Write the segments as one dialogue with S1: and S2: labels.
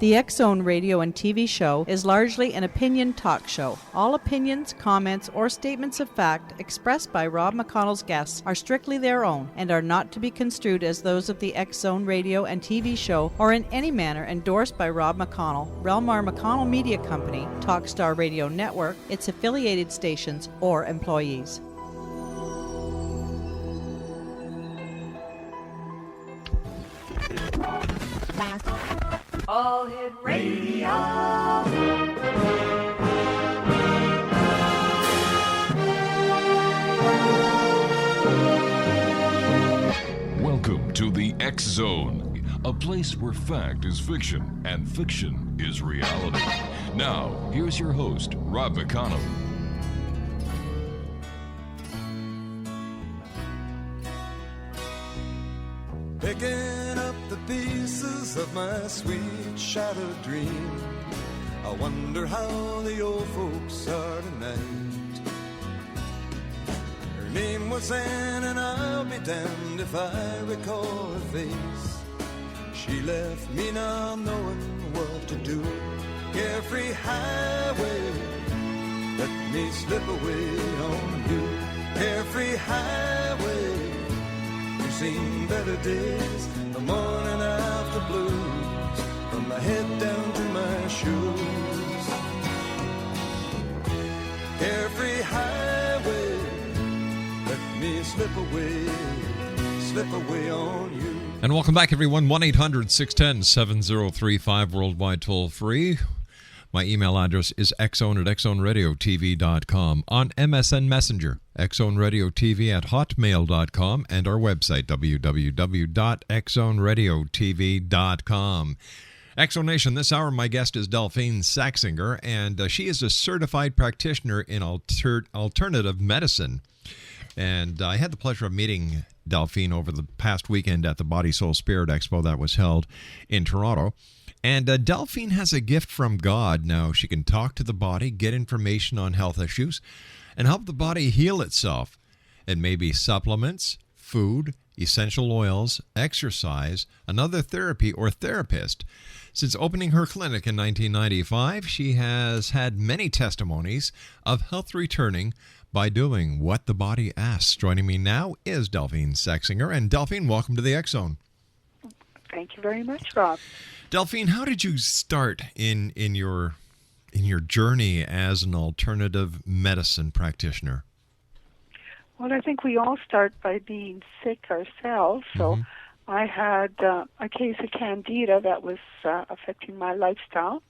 S1: The X-Zone radio and TV show is largely an opinion talk show. All opinions, comments, or statements of fact expressed by Rob McConnell's guests are strictly their own and are not to be construed as those of the X-Zone radio and TV show or in any manner endorsed by Rob McConnell, Relmar McConnell Media Company, Talkstar Radio Network, its affiliated stations, or employees.
S2: All Hit Radio.
S3: Welcome to the X Zone, a place where fact is fiction and fiction is reality. Now, here's your host, Rob McConnell.
S4: Picking up the pieces of my sweet shattered dream. I wonder how the old folks are tonight. Her name was Anne, and I'll be damned if I recall her face. She left me now knowing what to do. Carefree highway, let me slip away on you. Carefree highway, seen better days, the morning after blues, from my head down to my shoes. Carefree highway, let me slip away on you.
S5: And welcome back, everyone. 1-800-610-7035, worldwide toll free. My email address is xzone@xzoneradiotv.com. On MSN Messenger, xzoneradiotv@hotmail.com, and our website, www.xzoneradiotv.com. Exonation, this hour, my guest is Delphine Saxinger, and she is a certified practitioner in alternative medicine. And I had the pleasure of meeting Delphine over the past weekend at the Body, Soul, Spirit Expo that was held in Toronto. And Delphine has a gift from God. Now, she can talk to the body, get information on health issues, and help the body heal itself. It may be supplements, food, essential oils, exercise, another therapy or therapist. Since opening her clinic in 1995, she has had many testimonies of health returning by doing what the body asks. Joining me now is Delphine Saxinger. And Delphine, welcome to the X Zone.
S6: Thank you very much, Rob.
S5: Delphine, how did you start in your journey as an alternative medicine practitioner?
S6: Well, I think we all start by being sick ourselves. So I had a case of candida that was affecting my lifestyle.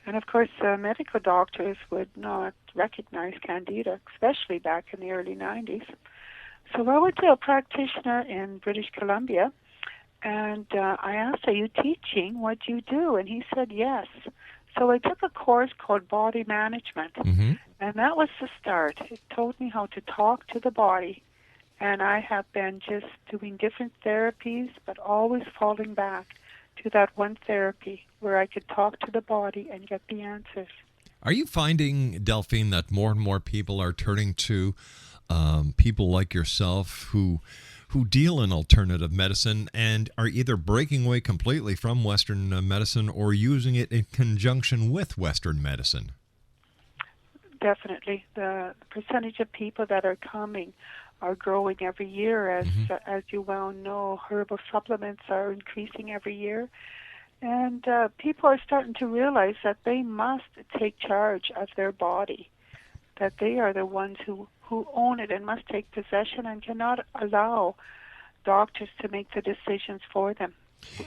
S6: And, of course, medical doctors would not recognize candida, especially back in the early 90s. So I went to a practitioner in British Columbia, and I asked, are you teaching what you do? And he said, yes. So I took a course called Body Management, and that was the start. It taught me how to talk to the body, and I have been just doing different therapies, but always falling back to that one therapy where I could talk to the body and get the answers.
S5: Are you finding, Delphine, that more and more people are turning to people like yourself who deal in alternative medicine and are either breaking away completely from Western medicine or using it in conjunction with Western medicine?
S6: Definitely. The percentage of people that are coming are growing every year. As you well know, herbal supplements are increasing every year. And people are starting to realize that they must take charge of their body, that they are the ones who own it and must take possession and cannot allow doctors to make the decisions for them.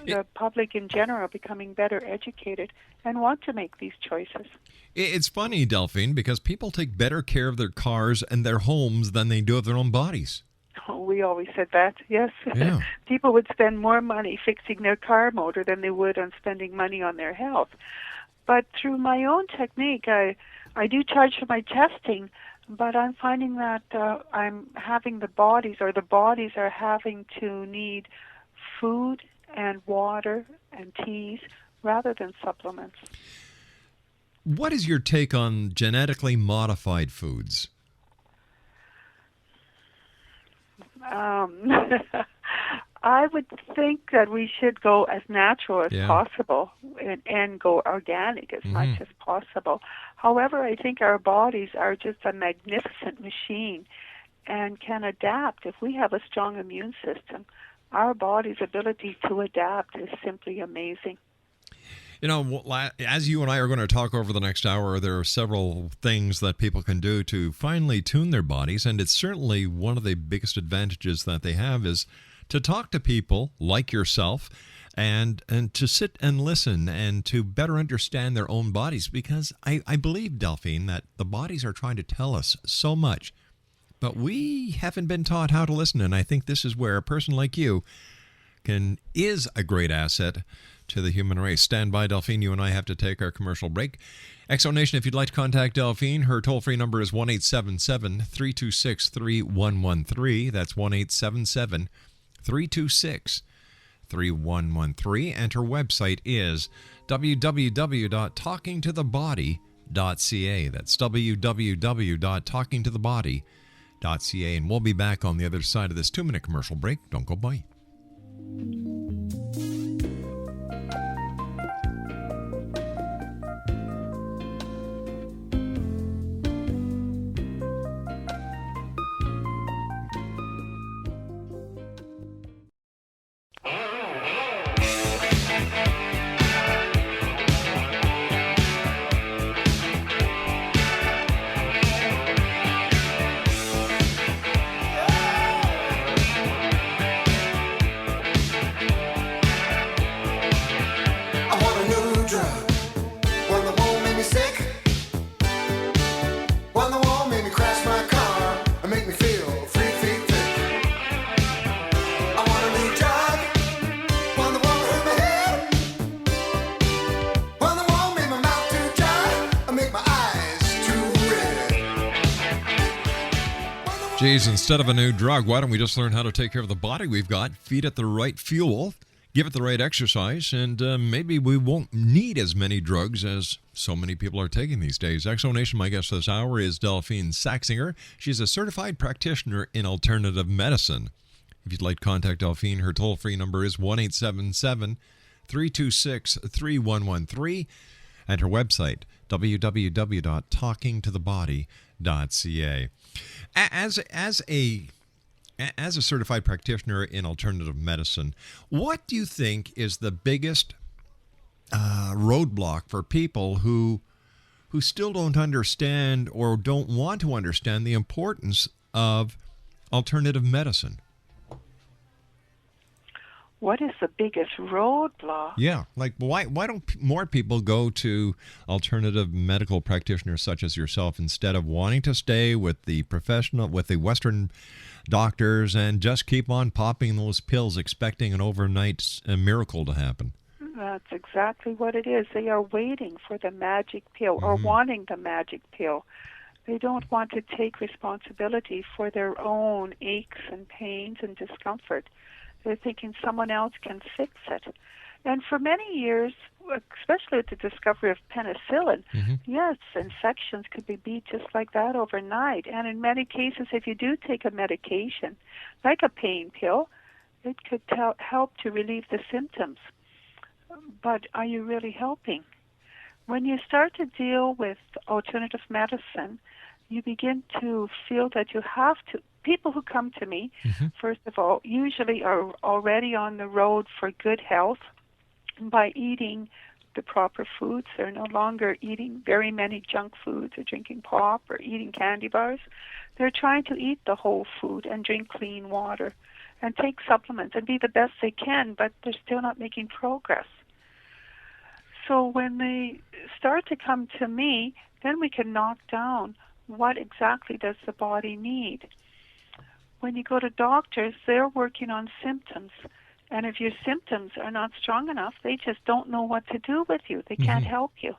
S6: The public in general are becoming better educated and want to make these choices.
S5: It's funny, Delphine, because people take better care of their cars and their homes than they do of their own bodies.
S6: Oh, we always said that, yes.
S5: Yeah.
S6: People would spend more money fixing their car motor than they would on spending money on their health. But through my own technique, I do charge for my testing, but I'm finding that I'm having the bodies are having to need food and water and teas rather than supplements.
S5: What is your take on genetically modified foods?
S6: I would think that we should go as natural as possible. and go organic as much as possible. However, I think our bodies are just a magnificent machine and can adapt. If we have a strong immune system, our body's ability to adapt is simply amazing.
S5: You know, as you and I are going to talk over the next hour, there are several things that people can do to finely tune their bodies, and it's certainly one of the biggest advantages that they have is to talk to people like yourself and to sit and listen and to better understand their own bodies, because I believe, Delphine, that the bodies are trying to tell us so much, but we haven't been taught how to listen, and I think this is where a person like you is a great asset to the human race. Stand by, Delphine. You and I have to take our commercial break. Exonation, if you'd like to contact Delphine, her toll-free number is 1-877-326-3113. That's 1-877-326-3113. And her website is www.talkingtothebody.ca. That's www.talkingtothebody.ca. And we'll be back on the other side of this 2-minute commercial break. Don't go by. Geez, instead of a new drug, why don't we just learn how to take care of the body we've got, feed it the right fuel, give it the right exercise, and maybe we won't need as many drugs as so many people are taking these days. Exonation, my guest this hour is Delphine Saxinger. She's a certified practitioner in alternative medicine. If you'd like to contact Delphine, her toll-free number is 1-877-326-3113, and her website, www.talkingtothebody.ca. As a certified practitioner in alternative medicine, what do you think is the biggest roadblock for people who still don't understand or don't want to understand the importance of alternative medicine?
S6: What is the biggest roadblock?
S5: Yeah, like why don't more people go to alternative medical practitioners such as yourself instead of wanting to stay with the Western doctors and just keep on popping those pills expecting an overnight miracle to happen?
S6: That's exactly what it is. They are waiting for the magic pill or wanting the magic pill. They don't want to take responsibility for their own aches and pains and discomfort. They're thinking someone else can fix it. And for many years, especially with the discovery of penicillin, yes, infections could be beat just like that overnight. And in many cases, if you do take a medication, like a pain pill, it could help to relieve the symptoms. But are you really helping? When you start to deal with alternative medicine, you begin to feel that you have to. People who come to me, first of all, usually are already on the road for good health by eating the proper foods. They're no longer eating very many junk foods or drinking pop or eating candy bars. They're trying to eat the whole food and drink clean water and take supplements and be the best they can, but they're still not making progress. So when they start to come to me, then we can knock down what exactly does the body need. When you go to doctors, they're working on symptoms. And if your symptoms are not strong enough, they just don't know what to do with you. They can't help you.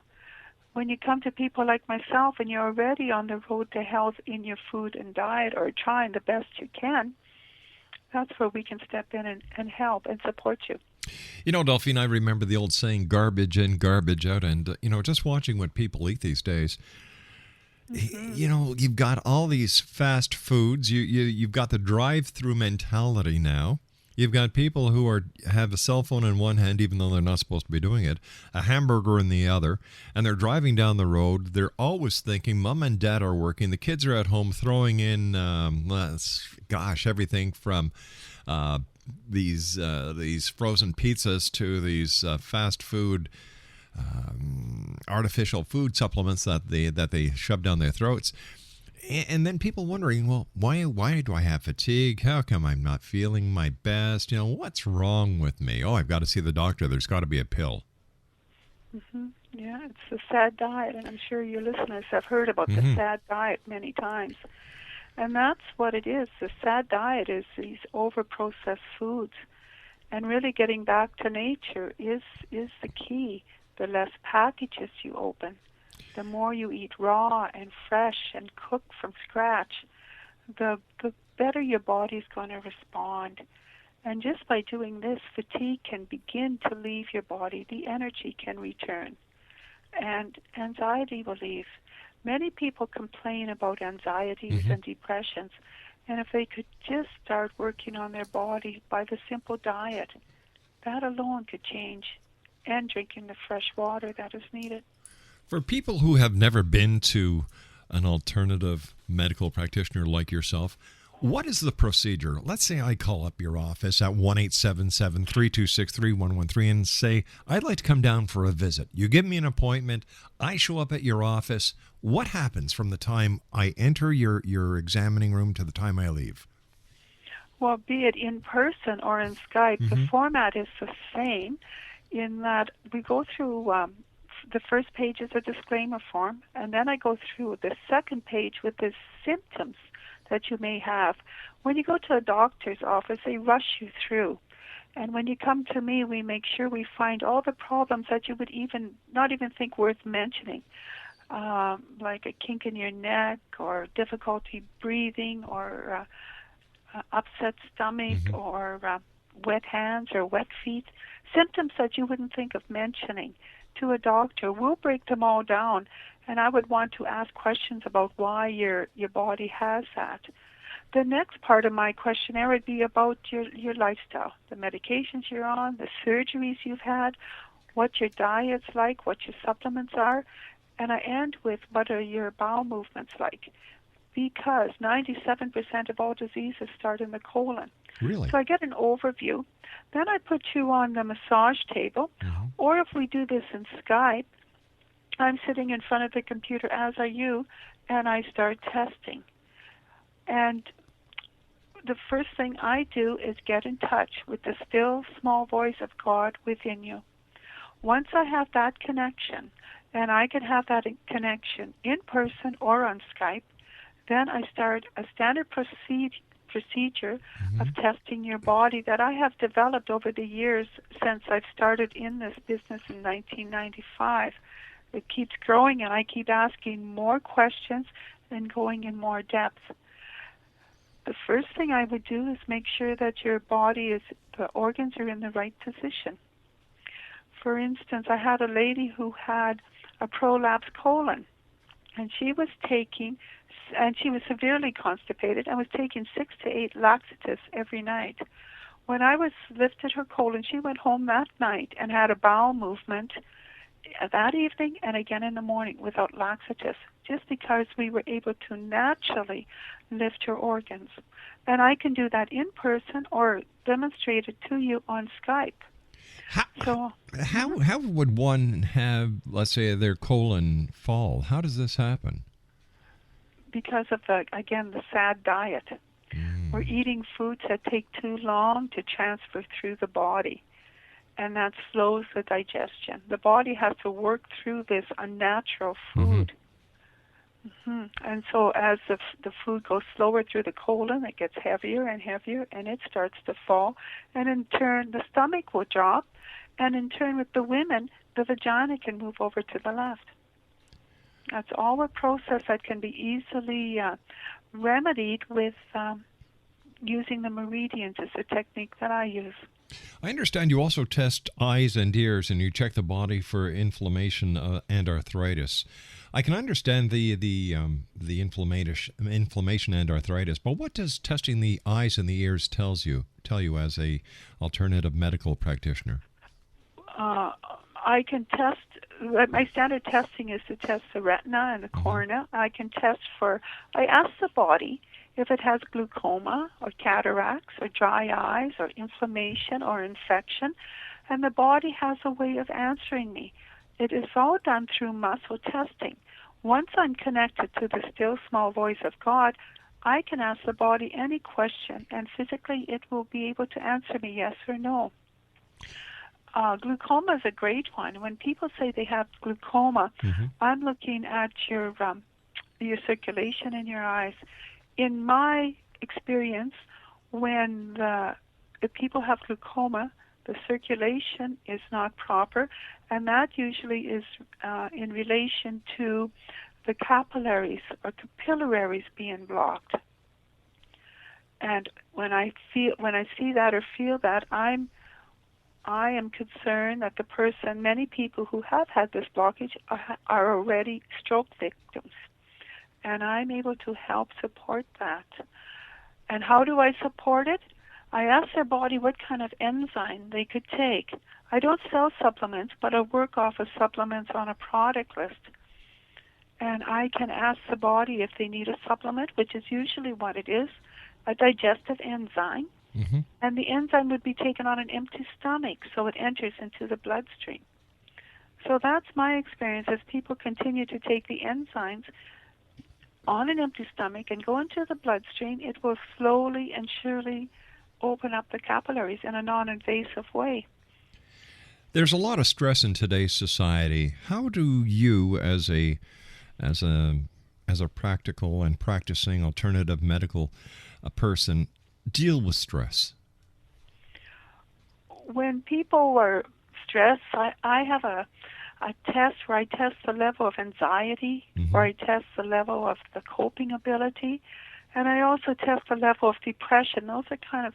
S6: When you come to people like myself and you're already on the road to health in your food and diet or trying the best you can, that's where we can step in and help and support you.
S5: You know, Delphine, I remember the old saying, garbage in, garbage out. And, just watching what people eat these days, you've got all these fast foods. You've got the drive-through mentality now. You've got people who have a cell phone in one hand, even though they're not supposed to be doing it, a hamburger in the other, and they're driving down the road. They're always thinking mom and dad are working. The kids are at home throwing in, everything from these frozen pizzas to these fast food, artificial food supplements that they shove down their throats. And then people wondering, well, why do I have fatigue? How come I'm not feeling my best? What's wrong with me? Oh, I've got to see the doctor. There's got to be a pill.
S6: Mm-hmm. Yeah, it's the SAD diet, and I'm sure your listeners have heard about the SAD diet many times. And that's what it is. The SAD diet is these over-processed foods. And really getting back to nature is the key. The less packages you open, the more you eat raw and fresh and cooked from scratch, the better your body's going to respond. And just by doing this, fatigue can begin to leave your body. The energy can return. And anxiety will leave. Many people complain about anxieties and depressions. And if they could just start working on their body by the simple diet, that alone could change. And drinking the fresh water that is needed.
S5: For people who have never been to an alternative medical practitioner like yourself, what is the procedure? Let's say I call up your office at 1-877-326-3113 and say, I'd like to come down for a visit. You give me an appointment. I show up at your office. What happens from the time I enter your examining room to the time I leave?
S6: Well, be it in person or in Skype, the format is the same in that we go through the first page is a disclaimer form, and then I go through the second page with the symptoms that you may have. When you go to a doctor's office, they rush you through. And when you come to me, we make sure we find all the problems that you would not even think worth mentioning, like a kink in your neck or difficulty breathing or upset stomach or wet hands or wet feet, symptoms that you wouldn't think of mentioning to a doctor. We'll break them all down, and I would want to ask questions about why your body has that. The next part of my questionnaire would be about your lifestyle, the medications you're on, the surgeries you've had, what your diet's like, what your supplements are, and I end with what are your bowel movements like, because 97% of all diseases start in the colon.
S5: Really?
S6: So I get an overview. Then I put you on the massage table, or if we do this in Skype, I'm sitting in front of the computer, as are you, and I start testing. And the first thing I do is get in touch with the still small voice of God within you. Once I have that connection, and I can have that connection in person or on Skype, then I start a standard procedure of testing your body that I have developed over the years since I've started in this business in 1995. It keeps growing, and I keep asking more questions and going in more depth. The first thing I would do is make sure that your body the organs are in the right position. For instance, I had a lady who had a prolapsed colon, and she was severely constipated and was taking 6 to 8 laxatives every night. When I lifted her colon, she went home that night and had a bowel movement that evening and again in the morning without laxatives, just because we were able to naturally lift her organs. And I can do that in person or demonstrate it to you on Skype.
S5: How would one have, let's say, their colon fall? How does this happen?
S6: Because of the SAD diet. We're eating foods that take too long to transfer through the body, and that slows the digestion. The body has to work through this unnatural food. And so as the food goes slower through the colon, it gets heavier and heavier, and it starts to fall. And in turn, the stomach will drop, and in turn with the women, the vagina can move over to the left. That's all a process that can be easily remedied with using the meridians is the technique that I use.
S5: I understand you also test eyes and ears, and you check the body for inflammation and arthritis. I can understand the inflammation and arthritis, but what does testing the eyes and the ears tell you as a alternative medical practitioner?
S6: I can test. My standard testing is to test the retina and the cornea. I ask the body if it has glaucoma or cataracts or dry eyes or inflammation or infection, and the body has a way of answering me. It is all done through muscle testing. Once I'm connected to the still small voice of God, I can ask the body any question, and physically it will be able to answer me yes or no. Glaucoma is a great one. When people say they have glaucoma, I'm looking at your circulation in your eyes. In my experience, when the people have glaucoma, the circulation is not proper, and that usually is in relation to the capillaries or capillaries being blocked. And when I see that or feel that, I am concerned that the person, many people who have had this blockage are already stroke victims. And I'm able to help support that. And how do I support it? I ask their body what kind of enzyme they could take. I don't sell supplements, but I work off of supplements on a product list. And I can ask the body if they need a supplement, which is usually what it is, a digestive enzyme. And the enzyme would be taken on an empty stomach, so it enters into the bloodstream. So that's my experience. As people continue to take the enzymes on an empty stomach and go into the bloodstream, it will slowly and surely open up the capillaries in a non-invasive way.
S5: There's a lot of stress in today's society. How do you, as a practical and practicing alternative medical person, deal with stress?
S6: When people are stressed, I have a test where I test the level of anxiety, or I test the level of the coping ability, and I also test the level of depression. Those are kind of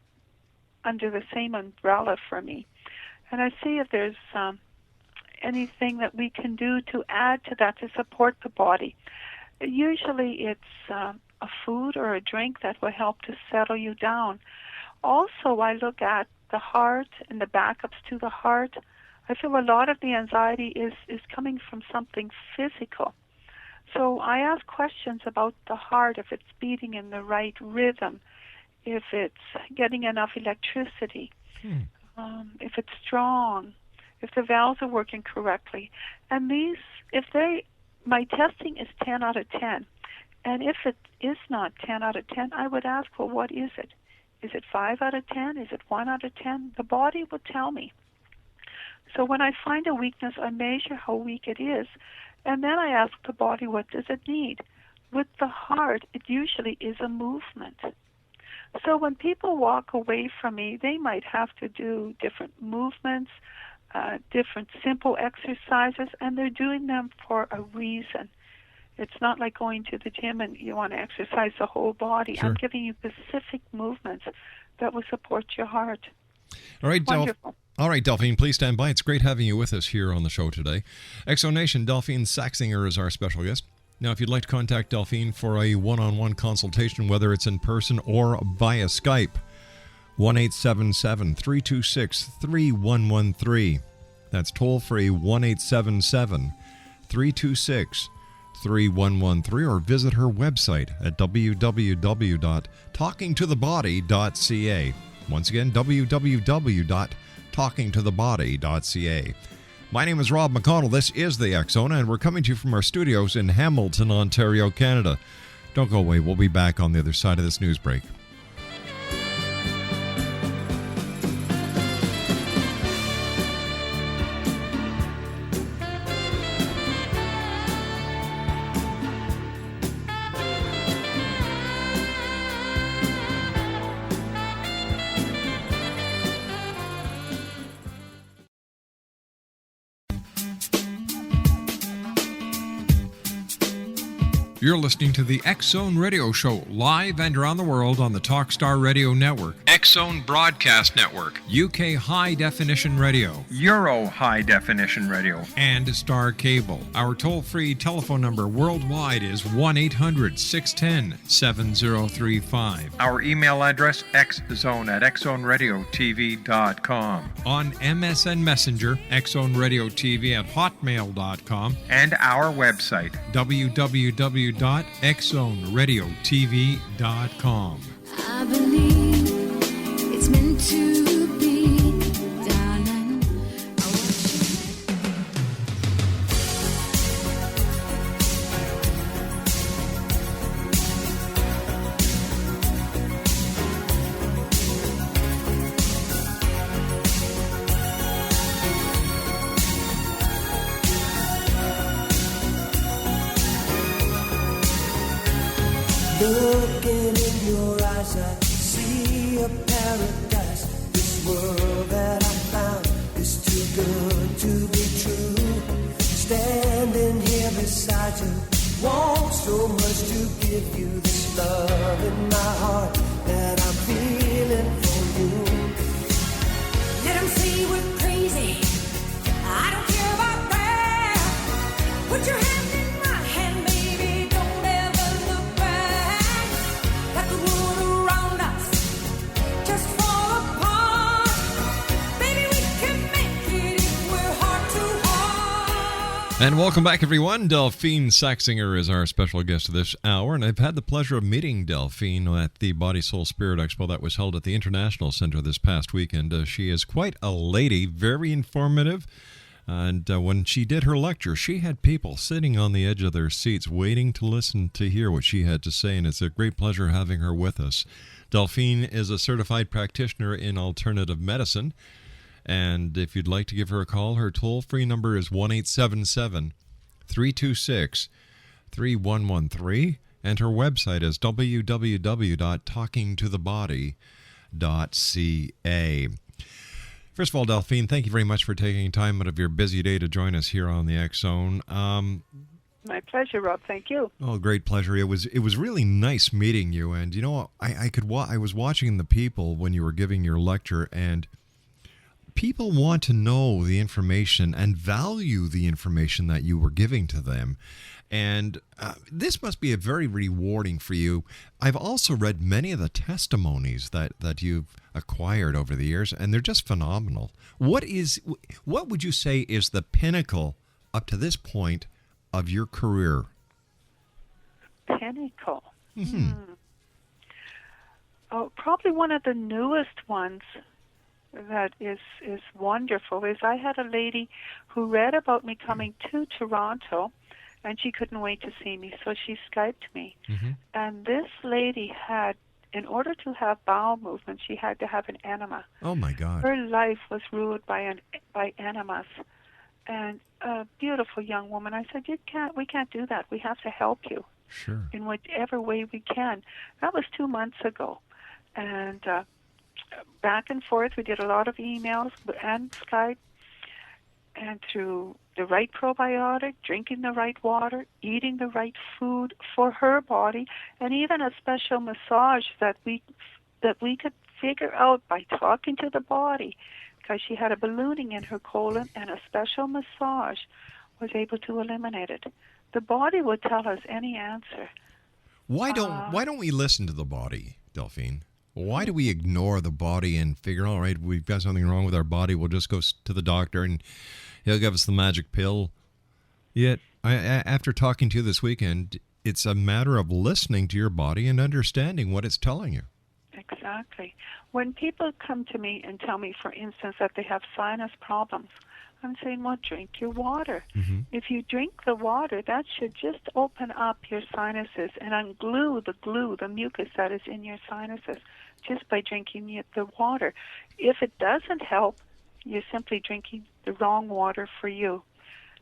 S6: under the same umbrella for me. And I see if there's anything that we can do to add to that to support the body. Usually it's a food or a drink that will help to settle you down. Also, I look at the heart and the backups to the heart. I feel a lot of the anxiety is coming from something physical. So I ask questions about the heart, if it's beating in the right rhythm, if it's getting enough electricity, if it's strong, if the valves are working correctly. And my testing is 10 out of 10. And if it is not 10 out of 10, I would ask, well, what is it? Is it 5 out of 10? Is it 1 out of 10? The body will tell me. So when I find a weakness, I measure how weak it is, and then I ask the body, what does it need? With the heart, it usually is a movement. So when people walk away from me, they might have to do different movements, different simple exercises, and they're doing them for a reason. It's not like going to the gym and you want to exercise the whole body.
S5: Sure.
S6: I'm giving you specific movements that will support your heart.
S5: All right,
S6: Wonderful.
S5: All right, Delphine, please stand by. It's great having you with us here on the show today. Exonation, Delphine Saxinger is our special guest. Now, if you'd like to contact Delphine for a one-on-one consultation, whether it's in person or via Skype, 1-877-326-3113. That's toll-free, 1-877-326-3113, or visit her website at www.talkingtothebody.ca. Once again, www.talkingtothebody.ca. My name is Rob McConnell. This is the X Zone, and we're coming to you from our studios in Hamilton, Ontario, Canada. Don't go away. We'll be back on the other side of this news break. You're listening to the X Zone Radio Show, live and around the world on the Talkstar Radio Network, X Zone Broadcast Network, UK High Definition Radio,
S2: Euro High Definition Radio,
S5: and Star Cable. Our toll-free telephone number worldwide is 1-800-610-7035.
S2: Our email address, xzone@xzoneradiotv.com.
S5: On MSN Messenger, xzoneradiotv@hotmail.com.
S2: And our website,
S5: www.xzoneradiotv.com.
S7: I believe it's meant to be, darling. I want
S8: Looking in your eyes, I see a paradise. This world that I found is too good to be true. Standing here beside you, want so much to give you this love in my heart that I'm feeling for you.
S7: Let them say we're crazy. I don't care about that. Put your hand in my hand, baby. Don't ever look back. Let the world around us just fall apart. Baby, we can make it if we're heart to heart.
S5: And welcome back, everyone. Delphine Saxinger is our special guest this hour, and I've had the pleasure of meeting Delphine at the Body, Soul, Spirit Expo that was held at the International Center this past weekend. She is quite a lady, very informative, and when she did her lecture, she had people sitting on the edge of their seats waiting to listen to hear what she had to say, and it's a great pleasure having her with us. Delphine is a certified practitioner in alternative medicine. And if you'd like to give her a call, her toll-free number is 1-877-326-3113, and her website is www.talkingtothebody.ca. First of all, Delphine, thank you very much for taking time out of your busy day to join us here on the X Zone.
S6: My pleasure, Rob. Thank you.
S5: Oh, great pleasure. It was really nice meeting you, and you know, I was watching the people when you were giving your lecture, and people want to know the information and value the information that you were giving to them. And this must be a very rewarding for you. I've also read many of the testimonies that you've acquired over the years, and they're just phenomenal. What would you say is the pinnacle up to this point of your career?
S6: Pinnacle. Oh, probably one of the newest ones that is wonderful is I had a lady who read about me coming to Toronto, and she couldn't wait to see me, so she Skyped me. And this lady had, in order to have bowel movement, she had to have an enema.
S5: Oh my God!
S6: Her life was ruled by enemas, and a beautiful young woman. I said, we can't do that. We have to help you,
S5: sure,
S6: in whichever way we can. That was 2 months ago, and back and forth, we did a lot of emails and Skype, and through the right probiotic, drinking the right water, eating the right food for her body, and even a special massage that we could figure out by talking to the body, because she had a ballooning in her colon, and a special massage was able to eliminate it. The body would tell us any answer.
S5: Why don't we listen to the body, Delphine? Why do we ignore the body and figure, all right, we've got something wrong with our body, we'll just go to the doctor and he'll give us the magic pill? Yet, after talking to you this weekend, it's a matter of listening to your body and understanding what it's telling you.
S6: Exactly. When people come to me and tell me, for instance, that they have sinus problems, I'm saying, well, drink your water. If you drink the water, that should just open up your sinuses and unglue the mucus that is in your sinuses just by drinking the water. If it doesn't help, you're simply drinking the wrong water for you.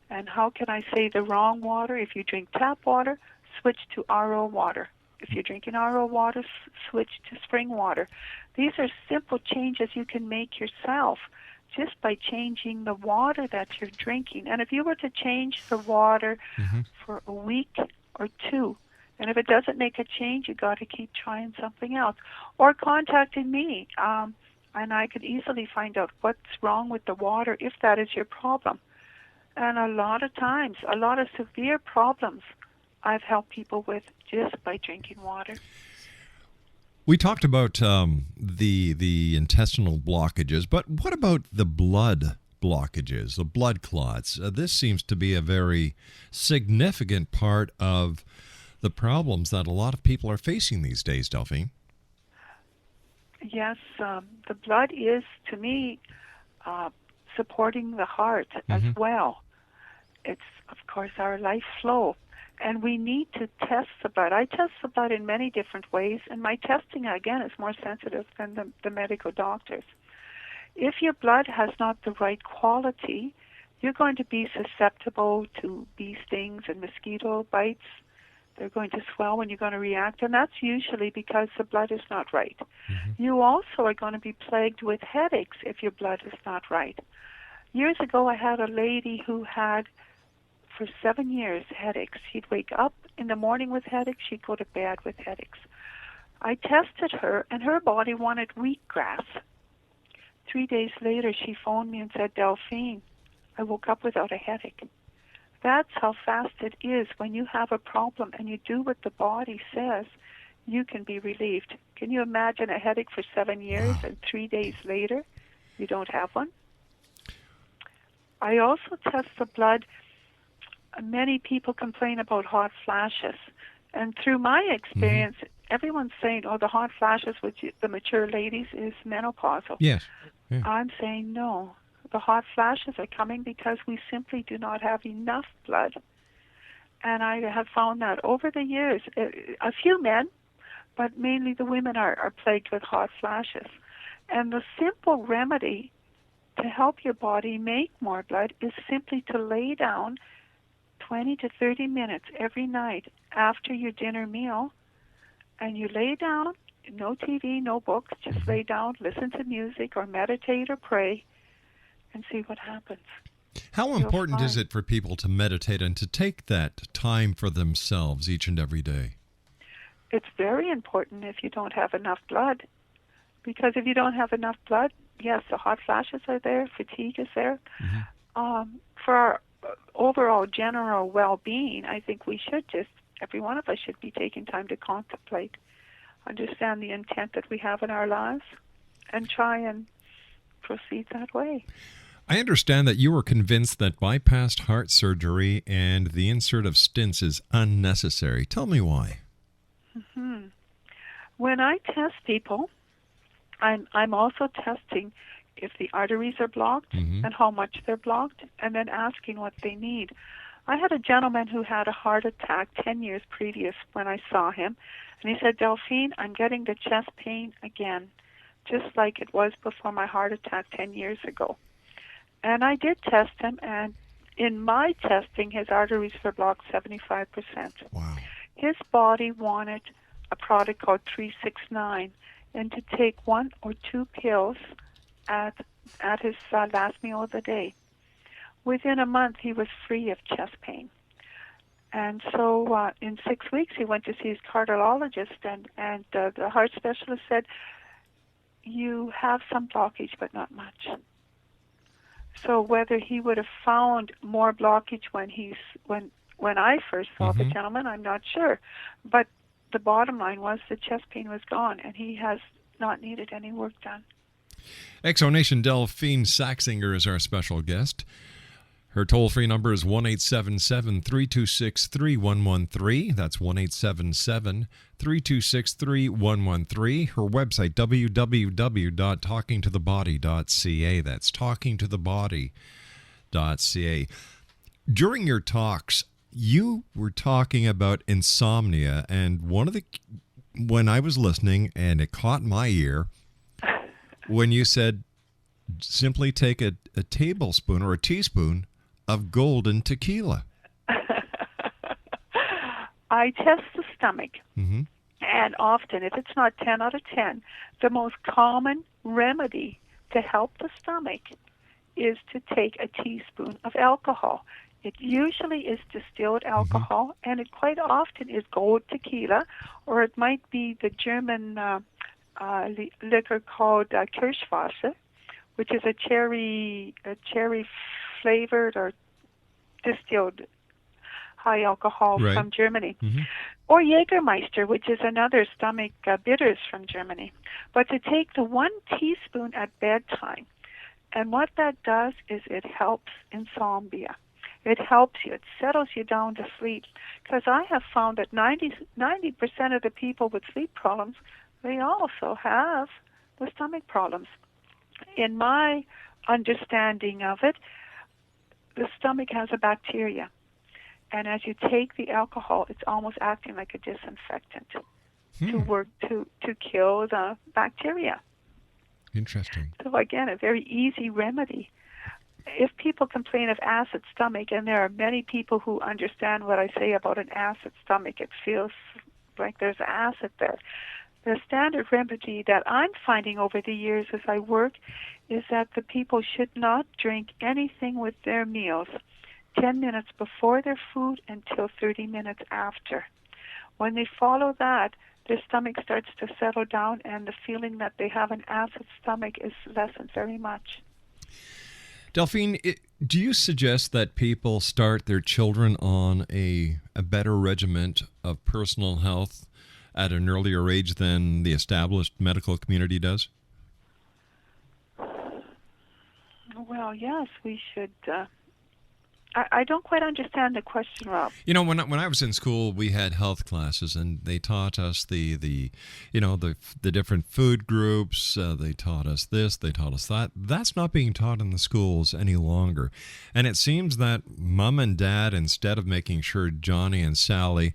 S6: And how can I say the wrong water? If you drink tap water, switch to RO water. If you're drinking RO water, switch to spring water. These are simple changes you can make yourself just by changing the water that you're drinking. And if you were to change the water for a week or two, And if it doesn't make a change, you got to keep trying something else. Or contacting me, and I could easily find out what's wrong with the water if that is your problem. And a lot of times, a lot of severe problems I've helped people with just by drinking water.
S5: We talked about the intestinal blockages, but what about the blood blockages, the blood clots? This seems to be a very significant part of the problems that a lot of people are facing these days, Delphine.
S6: Yes, the blood is, to me, supporting the heart as well. It's, of course, our life flow. And we need to test the blood. I test the blood in many different ways, and my testing, again, is more sensitive than the medical doctors. If your blood has not the right quality, you're going to be susceptible to bee stings and mosquito bites. They're going to swell when you're going to react, and that's usually because the blood is not right. You also are going to be plagued with headaches if your blood is not right. Years ago, I had a lady who had, for 7 years, headaches. She'd wake up in the morning with headaches. She'd go to bed with headaches. I tested her, and her body wanted wheatgrass. 3 days later, she phoned me and said, Delphine, I woke up without a headache. That's how fast it is. When you have a problem and you do what the body says, you can be relieved. Can you imagine a headache for 7 years and 3 days later you don't have one? I also test the blood. Many people complain about hot flashes. And through my experience, everyone's saying, oh, the hot flashes with the mature ladies is menopausal.
S5: Yes. Yeah.
S6: I'm saying no. The hot flashes are coming because we simply do not have enough blood. And I have found that over the years, a few men, but mainly the women are plagued with hot flashes. And the simple remedy to help your body make more blood is simply to lay down 20 to 30 minutes every night after your dinner meal, and you lay down, no TV, no books, just lay down, listen to music or meditate or pray, and see what happens.
S5: How important is it for people to meditate and to take that time for themselves each and every day?
S6: It's very important if you don't have enough blood, because if you don't have enough blood, yes, the hot flashes are there, fatigue is there. For our overall general well-being, I think we should just, every one of us should be taking time to contemplate, understand the intent that we have in our lives, and try and proceed that way.
S5: I understand that you were convinced that bypassed heart surgery and the insert of stents is unnecessary. Tell me why.
S6: When I test people, I'm also testing if the arteries are blocked and how much they're blocked, and then asking what they need. I had a gentleman who had a heart attack 10 years previous when I saw him, and he said, Delphine, I'm getting the chest pain again, just like it was before my heart attack 10 years ago. And I did test him, and in my testing, his arteries were blocked 75%.
S5: Wow.
S6: His body wanted a product called 369, and to take 1 or 2 pills at his last meal of the day. Within a month, he was free of chest pain. And so in 6 weeks, he went to see his cardiologist, and the heart specialist said, you have some blockage, but not much. So whether he would have found more blockage when I first saw the gentleman, I'm not sure. But the bottom line was the chest pain was gone, and he has not needed any work done.
S5: Exonation Delphine Saxinger is our special guest. Her toll-free number is 1-877-326-3113. That's 1-877-326-3113. Her website, www.talkingtothebody.ca. That's talkingtothebody.ca. During your talks, you were talking about insomnia, and when I was listening, and it caught my ear, when you said simply take a tablespoon or a teaspoon of golden tequila.
S6: I test the stomach, and often, if it's not 10 out of 10, the most common remedy to help the stomach is to take a teaspoon of alcohol. It usually is distilled alcohol, and it quite often is gold tequila, or it might be the German liquor called Kirschwasser, which is a cherry flavored or distilled high alcohol from Germany. Or Jägermeister, which is another stomach bitters from Germany. But to take the 1 teaspoon at bedtime, and what that does is it helps insomnia. It helps you. It settles you down to sleep. Because I have found that 90% of the people with sleep problems, they also have the stomach problems. In my understanding of it, the stomach has a bacteria. And as you take the alcohol, it's almost acting like a disinfectant to work to kill the bacteria.
S5: Interesting.
S6: So again, a very easy remedy. If people complain of acid stomach, and there are many people who understand what I say about an acid stomach, it feels like there's acid there. The standard remedy that I'm finding over the years as I work is that the people should not drink anything with their meals 10 minutes before their food until 30 minutes after. When they follow that, their stomach starts to settle down, and the feeling that they have an acid stomach is lessened very much.
S5: Delphine, do you suggest that people start their children on a better regimen of personal health at an earlier age than the established medical community does?
S6: Well, yes, we should. I don't quite understand the question, Rob.
S5: You know, when I was in school, we had health classes, and they taught us the different food groups. They taught us this, they taught us that. That's not being taught in the schools any longer. And it seems that mom and dad, instead of making sure Johnny and Sally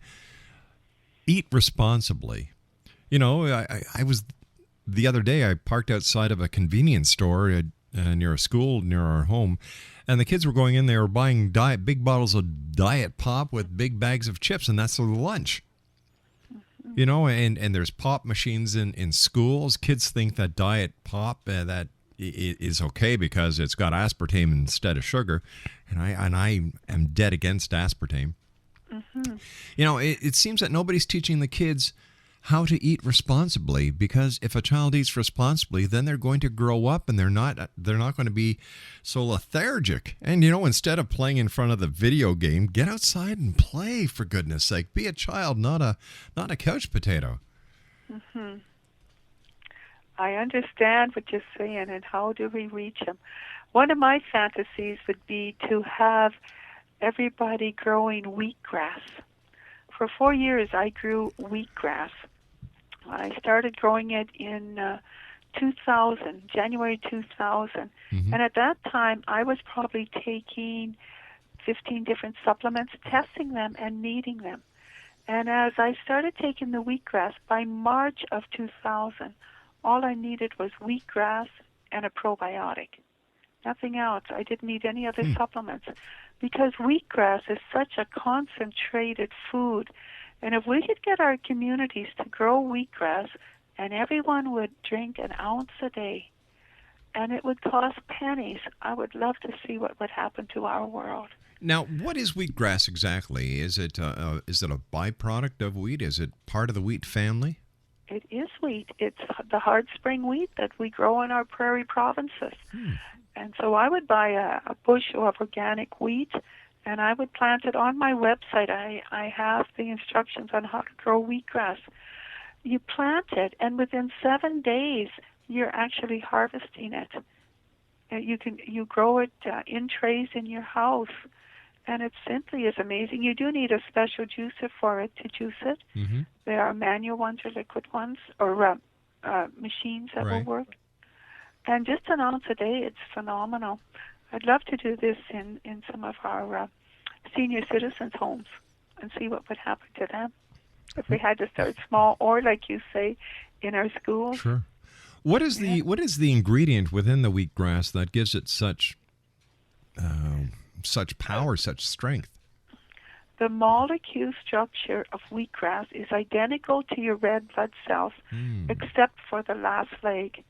S5: eat responsibly, I was the other day. I parked outside of a convenience store near a school near our home. And the kids were going in there buying big bottles of Diet Pop with big bags of chips, and that's their lunch. And there's pop machines in schools. Kids think that Diet Pop that is okay because it's got aspartame instead of sugar, and I am dead against aspartame. It seems that nobody's teaching the kids how to eat responsibly, because if a child eats responsibly, then they're going to grow up and they're not going to be so lethargic. And instead of playing in front of the video game, get outside and play, for goodness sake. Be a child, not a couch potato.
S6: I understand what you're saying, and how do we reach them? One of my fantasies would be to have everybody growing wheatgrass. For 4 years, I grew wheatgrass. I started growing it in 2000, January 2000. And at that time, I was probably taking 15 different supplements, testing them and needing them. And as I started taking the wheatgrass, by March of 2000, all I needed was wheatgrass and a probiotic. Nothing else. I didn't need any other supplements, because wheatgrass is such a concentrated food. And if we could get our communities to grow wheatgrass, and everyone would drink an ounce a day, and it would cost pennies, I would love to see what would happen to our world.
S5: Now, what is wheatgrass exactly? Is it a byproduct of wheat? Is it part of the wheat family?
S6: It is wheat. It's the hard spring wheat that we grow in our prairie provinces. And so I would buy a bushel of organic wheat, and I would plant it on my website. I have the instructions on how to grow wheatgrass. You plant it, and within 7 days, you're actually harvesting it. You grow it in trays in your house, and it simply is amazing. You do need a special juicer for it to juice it. There are manual ones or liquid ones, or machines that will work. And just an ounce a day, it's phenomenal. I'd love to do this in some of our senior citizens' homes and see what would happen to them if we had to start small, or, like you say, in our schools.
S5: Sure. What is the ingredient within the wheatgrass that gives it such power, such strength?
S6: The molecule structure of wheatgrass is identical to your red blood cells, except for the last leg.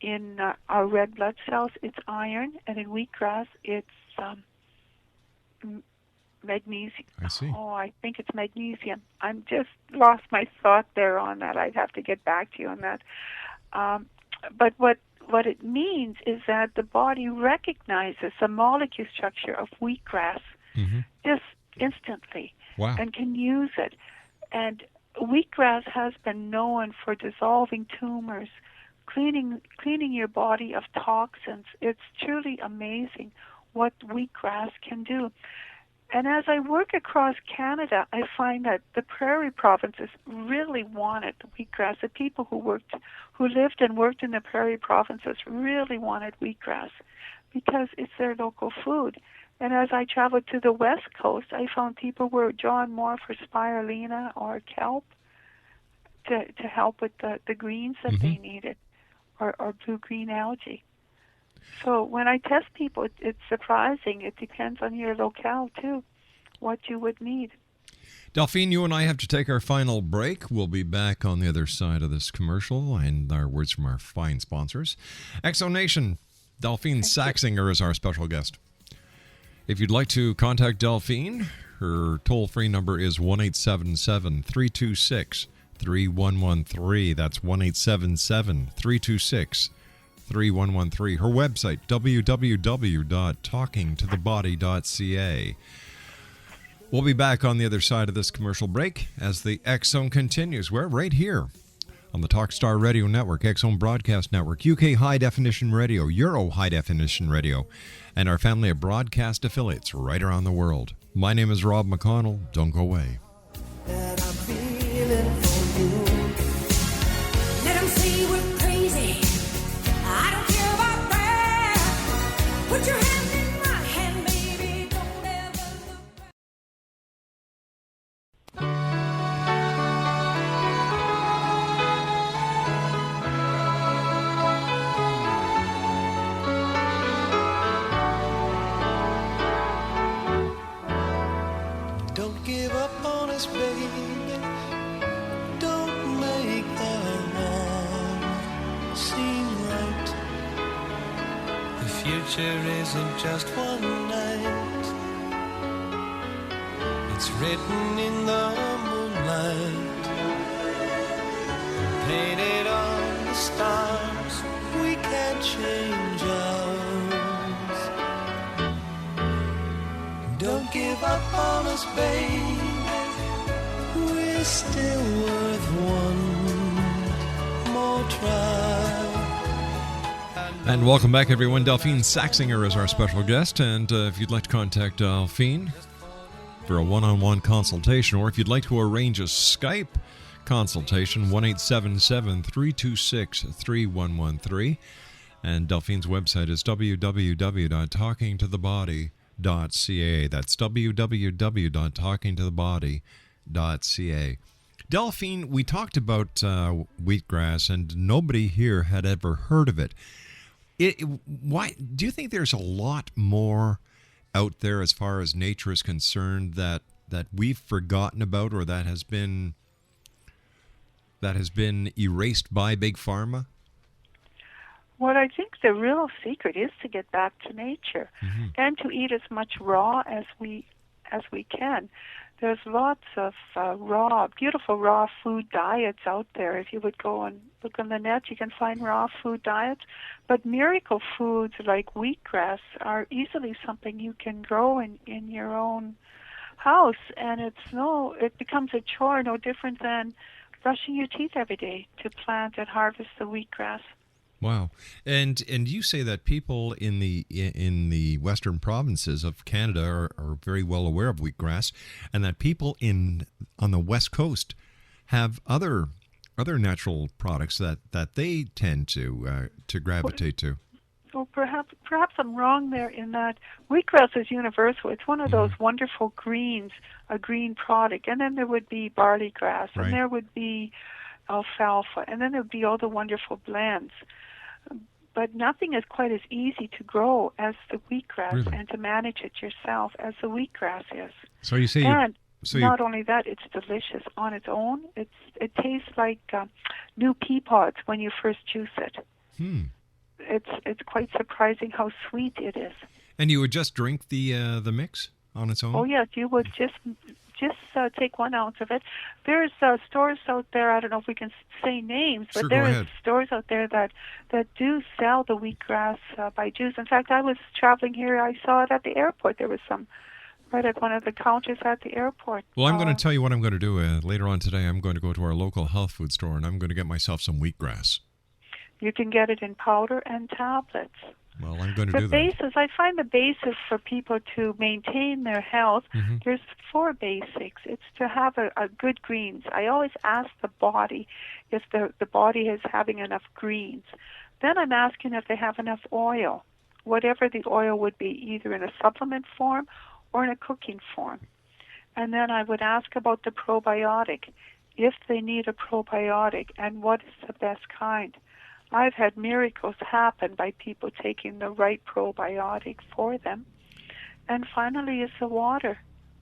S6: In our red blood cells, it's iron, and in wheatgrass, it's magnesium.
S5: I see.
S6: Oh, I think it's magnesium. I'm just lost my thought there on that. I'd have to get back to you on that. But what it means is that the body recognizes the molecule structure of wheatgrass just instantly and can use it. And wheatgrass has been known for dissolving tumors, cleaning your body of toxins. It's truly amazing what wheatgrass can do. And as I work across Canada, I find that the prairie provinces really wanted wheatgrass. The people who lived and worked in the prairie provinces really wanted wheatgrass because it's their local food. And as I traveled to the West Coast, I found people were drawn more for spirulina or kelp to help with the greens that they needed, or blue-green algae. So when I test people, it's surprising. It depends on your locale, too, what you would need.
S5: Delphine, you and I have to take our final break. We'll be back on the other side of this commercial and our words from our fine sponsors. Exonation, Delphine Saxinger is our special guest. If you'd like to contact Delphine, her toll-free number is 1-877-326-3113. That's 1-877-326-3113. Her website, www.talkingtothebody.ca. We'll be back on the other side of this commercial break as the X Zone continues. We're right here on the Talkstar Radio Network, X Zone Broadcast Network, UK High Definition Radio, Euro High Definition Radio, and our family of broadcast affiliates right around the world. My name is Rob McConnell. Don't go away.
S8: That I'm feeling for you.
S7: Let 'em say we're crazy. I don't care about that. Put your hand in my hand, baby. Don't ever look back.
S8: Don't give up on us, baby. Don't make the wrong seem right. The future isn't just one night. It's written in the moonlight, painted on the stars. We can't change ours. Don't give up on us, baby. We're still worth one more try.
S5: And welcome back, everyone. Delphine Saxinger is our special guest. And if you'd like to contact Delphine for a one-on-one consultation, or if you'd like to arrange a Skype consultation, 1-877-326-3113. And Delphine's website is www.talkingtothebody.ca. That's www.talkingtothebody.ca. Delphine, we talked about wheatgrass, and nobody here had ever heard of it. Why do you think there's a lot more out there as far as nature is concerned that we've forgotten about, or that has been erased by Big Pharma?
S6: What I think the real secret is to get back to nature and to eat as much raw as we can. There's lots of beautiful raw food diets out there. If you would go and look on the net, you can find raw food diets. But miracle foods like wheatgrass are easily something you can grow in your own house, and it becomes a chore, no different than brushing your teeth every day to plant and harvest the wheatgrass.
S5: Wow. And you say that people in the western provinces of Canada are very well aware of wheatgrass, and that people on the west coast have other natural products that they tend to gravitate to.
S6: Well, perhaps I'm wrong there in that wheatgrass is universal. It's one of those wonderful greens, a green product. And then there would be barley grass, and there would be alfalfa, and then there would be all the wonderful blends. But nothing is quite as easy to grow as the wheatgrass and to manage it yourself as the wheatgrass is.
S5: So you say
S6: not only that, it's delicious on its own. It tastes like new pea pods when you first juice it. It's quite surprising how sweet it is.
S5: And you would just drink the mix on its own?
S6: Oh yes, you would just take 1 ounce of it. There's stores out there. I don't know if we can say names, but
S5: Sure, go
S6: there is
S5: ahead.
S6: stores out there that do sell the wheatgrass by juice. In fact, I was traveling here. I saw it at the airport. There was some right at one of the counters at the airport.
S5: Well, I'm going to tell you what I'm going to do later on today. I'm going to go to our local health food store, and I'm going to get myself some wheatgrass.
S6: You can get it in powder and tablets.
S5: Well, I'm going to do
S6: The
S5: that.
S6: basis, I find the basis for people to maintain their health, there's 4 basics. It's to have a good greens. I always ask the body if the body is having enough greens. Then I'm asking if they have enough oil, whatever the oil would be, either in a supplement form or in a cooking form. And then I would ask about the probiotic, if they need a probiotic, and what is the best kind. I've had miracles happen by people taking the right probiotic for them. And finally is the water.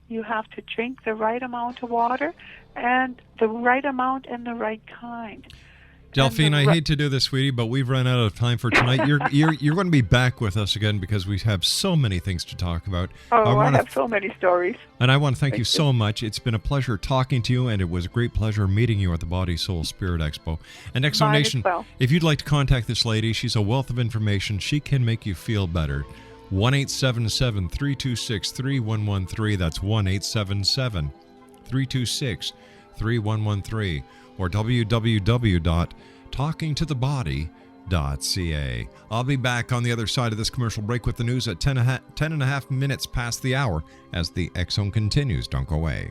S6: You have to drink the right amount of water, and the right amount and the right kind.
S5: Delphine, I hate to do this, sweetie, but we've run out of time for tonight. You're going to be back with us again because we have so many things to talk about.
S6: I have so many stories.
S5: And I want to thank you so much. It's been a pleasure talking to you, and it was a great pleasure meeting you at the Body, Soul, Spirit Expo. And Exo Nation, if you'd like to contact this lady, she's a wealth of information. She can make you feel better. 1-877-326-3113. That's 1-877-326-3113. Or www.talkingtothebody.ca. I'll be back on the other side of this commercial break with the news at 10 and a half minutes past the hour as the X Zone continues. Don't go away.